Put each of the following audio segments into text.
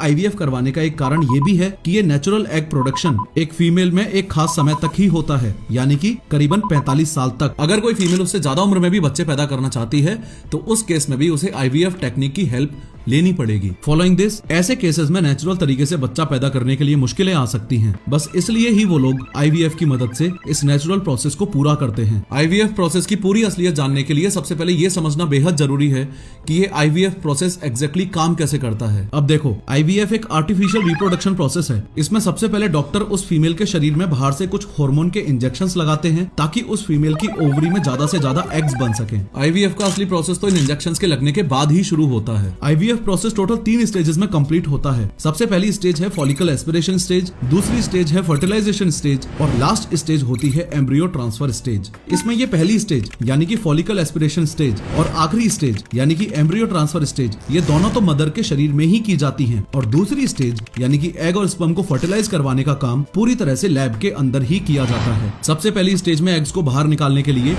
IVF करवाने का एक कारण ये भी है कि ये नेचुरल एग प्रोडक्शन एक फीमेल में एक खास समय तक ही होता है, यानी कि करीबन 45 साल तक। अगर कोई फीमेल उससे ज्यादा उम्र में भी बच्चे पैदा करना चाहती है तो उस केस में भी उसे आईवीएफ टेक्निक की हेल्प लेनी पड़ेगी। फॉलोइंग दिस, ऐसे केसेस में नेचुरल तरीके से बच्चा पैदा करने के लिए मुश्किलें आ सकती हैं। बस इसलिए ही वो लोग आईवीएफ की मदद से इस नेचुरल प्रोसेस को पूरा करते हैं। आईवीएफ प्रोसेस की पूरी असलियत जानने के लिए सबसे पहले ये समझना बेहद जरूरी है कि ये आईवीएफ प्रोसेस एग्जैक्टली काम कैसे करता है। अब देखो, आईवीएफ एक आर्टिफिशियल रिप्रोडक्शन प्रोसेस है। इसमें सबसे पहले डॉक्टर उस फीमेल के शरीर में बाहर से कुछ हार्मोन के इंजेक्शंस लगाते हैं ताकि उस फीमेल की ओवरी में ज्यादा से ज्यादा एग्स बन सके। आईवीएफ का असली प्रोसेस तो इन इंजेक्शंस के लगने के बाद ही शुरू होता है। आईवीएफ प्रोसेस टोटल 3 स्टेजेस में कंप्लीट होता है। सबसे पहली स्टेज है फॉलिकल एस्पिरेशन स्टेज, दूसरी स्टेज है फर्टिलाइजेशन स्टेज और लास्ट स्टेज होती है एम्ब्रियो ट्रांसफर स्टेज। इसमें ये पहली स्टेज यानी कि फॉलिकल एस्पिरेशन स्टेज और आखिरी स्टेज यानी कि एम्ब्रियो ट्रांसफर स्टेज, ये दोनों तो मदर के शरीर में ही की जाती हैं और दूसरी स्टेज यानी कि एग और स्पर्म को फर्टिलाइज करवाने का काम पूरी तरह से लैब के अंदर ही किया जाता है। सबसे पहली स्टेज में एग्स को बाहर निकालने के लिए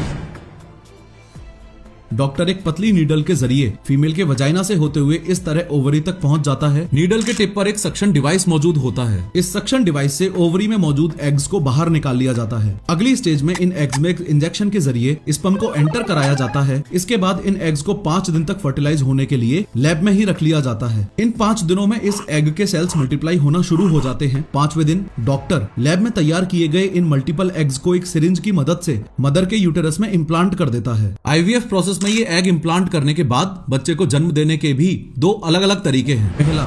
डॉक्टर एक पतली नीडल के जरिए फीमेल के वजाइना से होते हुए इस तरह ओवरी तक पहुंच जाता है। नीडल के टिप पर एक सक्शन डिवाइस मौजूद होता है। इस सक्शन डिवाइस से ओवरी में मौजूद एग्स को बाहर निकाल लिया जाता है। अगली स्टेज में इन एग्स में इंजेक्शन के जरिए स्पर्म को एंटर कराया जाता है। इसके बाद इन एग्स को 5 दिन तक फर्टिलाइज होने के लिए लैब में ही रख लिया जाता है। इन 5 दिनों में इस एग के सेल्स मल्टीप्लाई होना शुरू हो जाते हैं। 5वें दिन डॉक्टर लैब में तैयार किए गए इन मल्टीपल एग्स को एक सिरिंज की मदद से मदर के यूटेरस में इम्प्लांट कर देता है। आईवीएफ प्रोसेस में ये एग इम्प्लांट करने के बाद बच्चे को जन्म देने के भी 2 अलग अलग तरीके हैं। पहला,